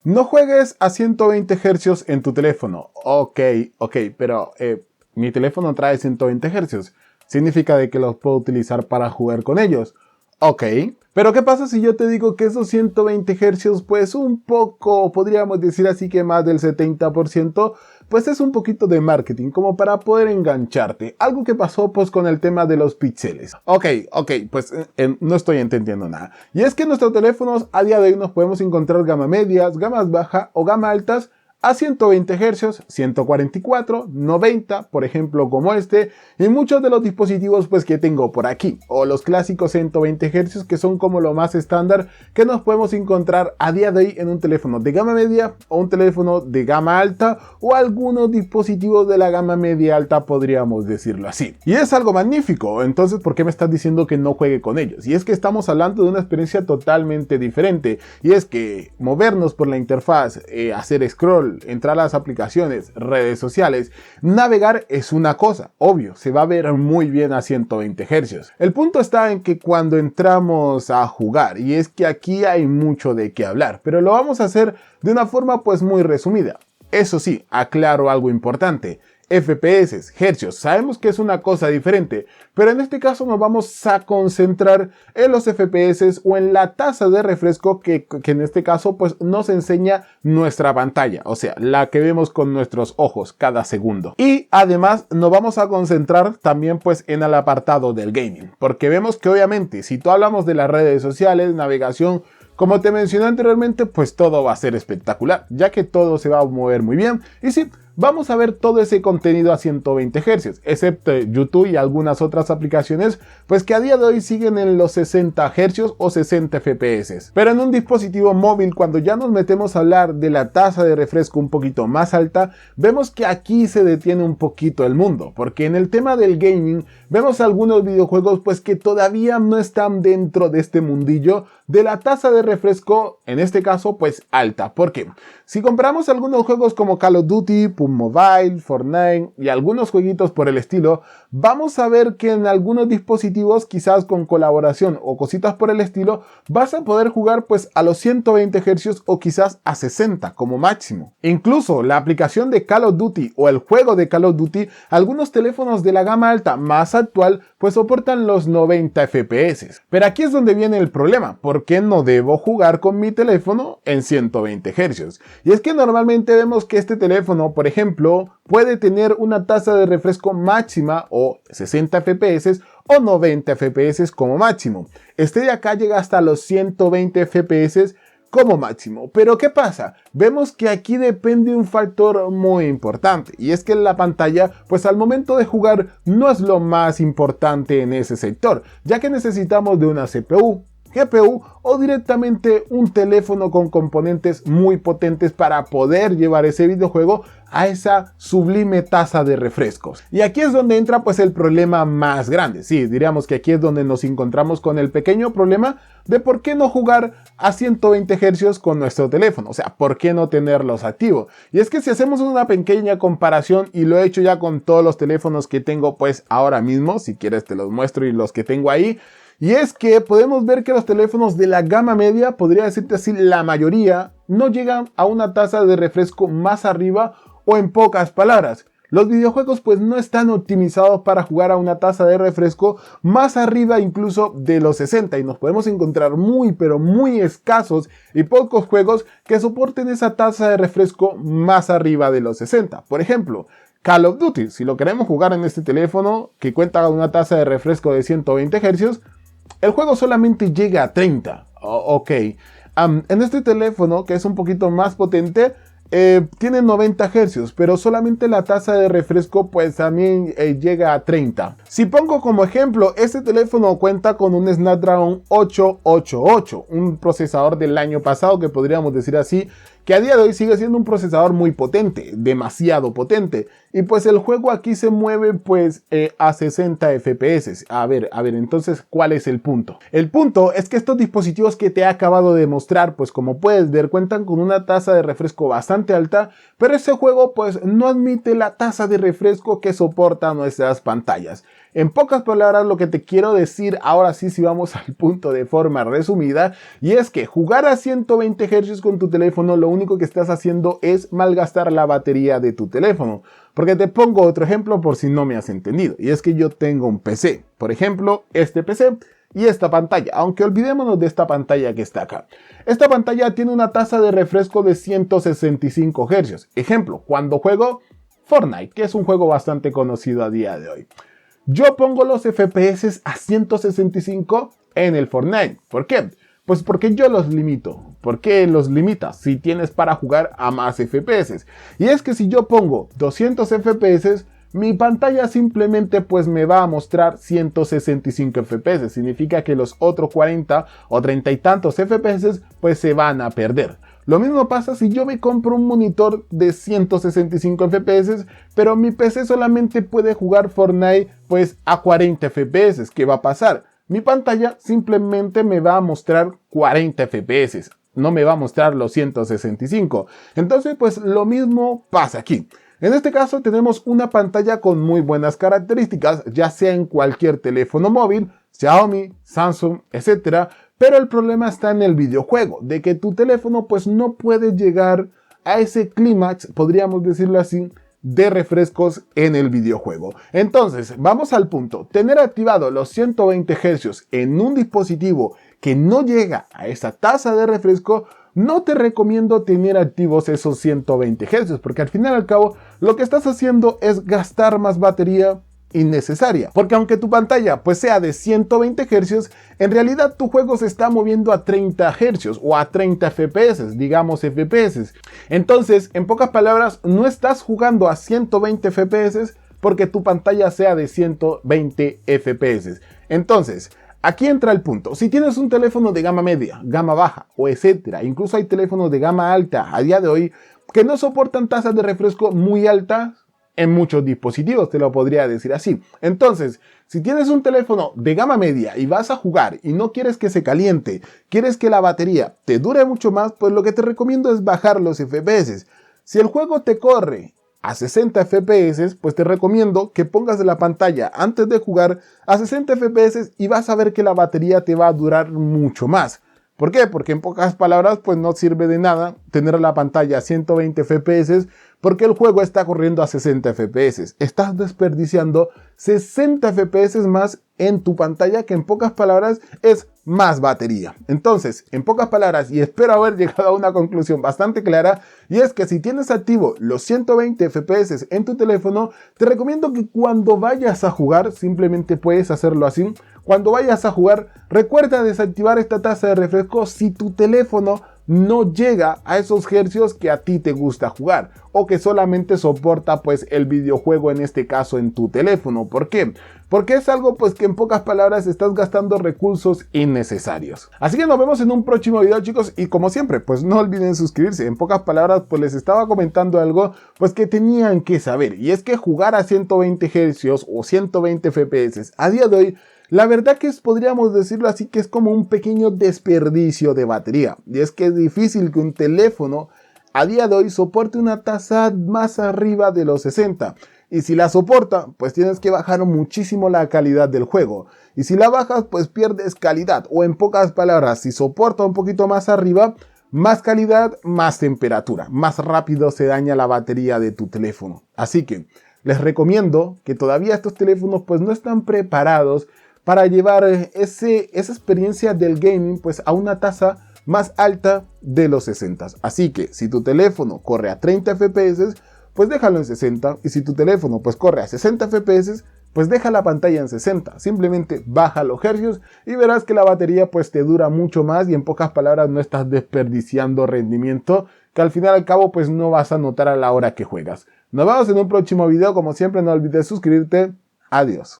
No juegues a 120 Hz en tu teléfono. Ok, pero mi teléfono trae 120 Hz. Significa de que los puedo utilizar para jugar con ellos. Ok, pero ¿qué pasa si yo te digo que esos 120 Hz, pues un poco, podríamos decir así que más del 70%, pues es un poquito de marketing, como para poder engancharte? Algo que pasó pues con el tema de los píxeles. Ok, pues no estoy entendiendo nada. Y es que en nuestros teléfonos a día de hoy nos podemos encontrar gama medias, gamas bajas o gama altas a 120 Hz, 144, 90, por ejemplo como este, y muchos de los dispositivos pues que tengo por aquí, o los clásicos 120 Hz que son como lo más estándar que nos podemos encontrar a día de hoy en un teléfono de gama media o un teléfono de gama alta o algunos dispositivos de la gama media alta, podríamos decirlo así. Y es algo magnífico. Entonces, ¿por qué me estás diciendo que no juegue con ellos? Y es que estamos hablando de una experiencia totalmente diferente, y es que movernos por la interfaz, hacer scroll, entrar a las aplicaciones, redes sociales, navegar es una cosa, obvio, se va a ver muy bien a 120 Hz. El punto está en que cuando entramos a jugar, y es que aquí hay mucho de qué hablar, pero lo vamos a hacer de una forma pues muy resumida. Eso sí, aclaro algo importante. FPS, hercios, sabemos que es una cosa diferente, pero en este caso nos vamos a concentrar en los FPS o en la tasa de refresco que en este caso pues nos enseña nuestra pantalla, o sea, la que vemos con nuestros ojos cada segundo. Y además nos vamos a concentrar también pues en el apartado del gaming, porque vemos que obviamente si tú hablamos de las redes sociales, navegación, como te mencioné anteriormente, pues todo va a ser espectacular, ya que todo se va a mover muy bien. Y sí, vamos a ver todo ese contenido a 120 Hz, excepto YouTube y algunas otras aplicaciones, pues que a día de hoy siguen en los 60 Hz o 60 FPS. Pero en un dispositivo móvil, cuando ya nos metemos a hablar de la tasa de refresco un poquito más alta, vemos que aquí se detiene un poquito el mundo, porque en el tema del gaming vemos algunos videojuegos pues que todavía no están dentro de este mundillo de la tasa de refresco, en este caso pues alta. ¿Por qué? Si comparamos algunos juegos como Call of Duty, PUBG Mobile, Fortnite y algunos jueguitos por el estilo, vamos a ver que en algunos dispositivos, quizás con colaboración o cositas por el estilo, vas a poder jugar pues a los 120 Hz o quizás a 60 como máximo. Incluso la aplicación de Call of Duty o el juego de Call of Duty, algunos teléfonos de la gama alta más actual pues soportan los 90 FPS. Pero aquí es donde viene el problema, ¿por qué no debo jugar con mi teléfono en 120 Hz? Y es que normalmente vemos que este teléfono, por ejemplo, puede tener una tasa de refresco máxima o 60 FPS o 90 FPS como máximo. Este de acá llega hasta los 120 FPS como máximo. Pero ¿qué pasa? Vemos que aquí depende un factor muy importante, y es que la pantalla pues al momento de jugar no es lo más importante en ese sector, ya que necesitamos de una CPU, GPU o directamente un teléfono con componentes muy potentes para poder llevar ese videojuego a esa sublime tasa de refrescos. Y aquí es donde entra pues el problema más grande. Sí, diríamos que aquí es donde nos encontramos con el pequeño problema de por qué no jugar a 120 Hz con nuestro teléfono, o sea, por qué no tenerlos activos. Y es que si hacemos una pequeña comparación, y lo he hecho ya con todos los teléfonos que tengo pues ahora mismo, si quieres te los muestro y los que tengo ahí, y es que podemos ver que los teléfonos de la gama media, podría decirte así, la mayoría, no llegan a una tasa de refresco más arriba, o en pocas palabras, los videojuegos pues no están optimizados para jugar a una tasa de refresco más arriba incluso de los 60, y nos podemos encontrar muy pero muy escasos y pocos juegos que soporten esa tasa de refresco más arriba de los 60. Por ejemplo, Call of Duty, si lo queremos jugar en este teléfono que cuenta con una tasa de refresco de 120 Hz, el juego solamente llega a 30. En este teléfono, que es un poquito más potente, tiene 90 Hz, pero solamente la tasa de refresco pues también llega a 30. Si pongo como ejemplo, este teléfono cuenta con un Snapdragon 888, un procesador del año pasado, que podríamos decir así, que a día de hoy sigue siendo un procesador muy potente, demasiado potente, y pues el juego aquí se mueve pues a 60 FPS. A ver, entonces, ¿cuál es el punto? El punto es que estos dispositivos que te he acabado de mostrar, pues como puedes ver, cuentan con una tasa de refresco bastante bastante alta, pero ese juego pues no admite la tasa de refresco que soporta nuestras pantallas. En pocas palabras, lo que te quiero decir ahora sí, si vamos al punto de forma resumida, y es que jugar a 120 Hz con tu teléfono, lo único que estás haciendo es malgastar la batería de tu teléfono. Porque te pongo otro ejemplo por si no me has entendido, y es que yo tengo un PC, por ejemplo, este PC y esta pantalla, aunque olvidémonos de esta pantalla que está acá. Esta pantalla tiene una tasa de refresco de 165 Hz. Ejemplo, cuando juego Fortnite, que es un juego bastante conocido a día de hoy. Yo pongo los FPS a 165 en el Fortnite. ¿Por qué? Pues porque yo los limito. ¿Por qué los limitas? Si tienes para jugar a más FPS. Y es que si yo pongo 200 FPS, mi pantalla simplemente pues me va a mostrar 165 FPS. Significa que los otros 40 o 30 y tantos FPS pues se van a perder. Lo mismo pasa si yo me compro un monitor de 165 FPS, pero mi PC solamente puede jugar Fortnite pues a 40 FPS. ¿Qué va a pasar? Mi pantalla simplemente me va a mostrar 40 FPS, no me va a mostrar los 165. Entonces pues lo mismo pasa aquí. En este caso tenemos una pantalla con muy buenas características, ya sea en cualquier teléfono móvil, Xiaomi, Samsung, etc. Pero el problema está en el videojuego, de que tu teléfono pues no puede llegar a ese clímax, podríamos decirlo así, de refrescos en el videojuego. Entonces, vamos al punto. Tener activado los 120 Hz en un dispositivo que no llega a esa tasa de refresco, no te recomiendo tener activos esos 120 Hz, porque al final y al cabo lo que estás haciendo es gastar más batería innecesaria, porque aunque tu pantalla pues sea de 120 Hz, en realidad tu juego se está moviendo a 30 Hz o a 30 FPS, digamos FPS. Entonces, en pocas palabras, no estás jugando a 120 FPS porque tu pantalla sea de 120 FPS. Entonces, aquí entra el punto. Si tienes un teléfono de gama media, gama baja o etcétera, incluso hay teléfonos de gama alta a día de hoy que no soportan tasas de refresco muy altas en muchos dispositivos, te lo podría decir así. Entonces, si tienes un teléfono de gama media y vas a jugar y no quieres que se caliente, quieres que la batería te dure mucho más, pues lo que te recomiendo es bajar los FPS. Si el juego te corre a 60 FPS, pues te recomiendo que pongas la pantalla antes de jugar a 60 FPS y vas a ver que la batería te va a durar mucho más. ¿Por qué? Porque en pocas palabras pues no sirve de nada tener la pantalla a 120 FPS porque el juego está corriendo a 60 FPS. Estás desperdiciando 60 FPS más en tu pantalla, que en pocas palabras es más batería. Entonces, en pocas palabras, y espero haber llegado a una conclusión bastante clara, y es que si tienes activo los 120 FPS en tu teléfono, te recomiendo que cuando vayas a jugar, simplemente puedes hacerlo así. Cuando vayas a jugar, recuerda desactivar esta tasa de refresco si tu teléfono no llega a esos hercios que a ti te gusta jugar o que solamente soporta pues el videojuego, en este caso en tu teléfono. ¿Por qué? Porque es algo pues que en pocas palabras estás gastando recursos innecesarios. Así que nos vemos en un próximo video, chicos, y como siempre pues no olviden suscribirse. En pocas palabras pues les estaba comentando algo pues que tenían que saber, y es que jugar a 120 Hz o 120 FPS a día de hoy, la verdad que podríamos decirlo así, que es como un pequeño desperdicio de batería. Y es que es difícil que un teléfono a día de hoy soporte una tasa más arriba de los 60. Y si la soporta, pues tienes que bajar muchísimo la calidad del juego. Y si la bajas, pues pierdes calidad. O en pocas palabras, si soporta un poquito más arriba, más calidad, más temperatura. Más rápido se daña la batería de tu teléfono. Así que les recomiendo que todavía estos teléfonos pues no están preparados para llevar esa experiencia del gaming pues a una tasa más alta de los 60. Así que si tu teléfono corre a 30 FPS, pues déjalo en 60. Y si tu teléfono pues corre a 60 FPS, pues deja la pantalla en 60. Simplemente baja los hercios y verás que la batería pues te dura mucho más, y en pocas palabras no estás desperdiciando rendimiento que al final y al cabo pues no vas a notar a la hora que juegas. Nos vemos en un próximo video. Como siempre, no olvides suscribirte. Adiós.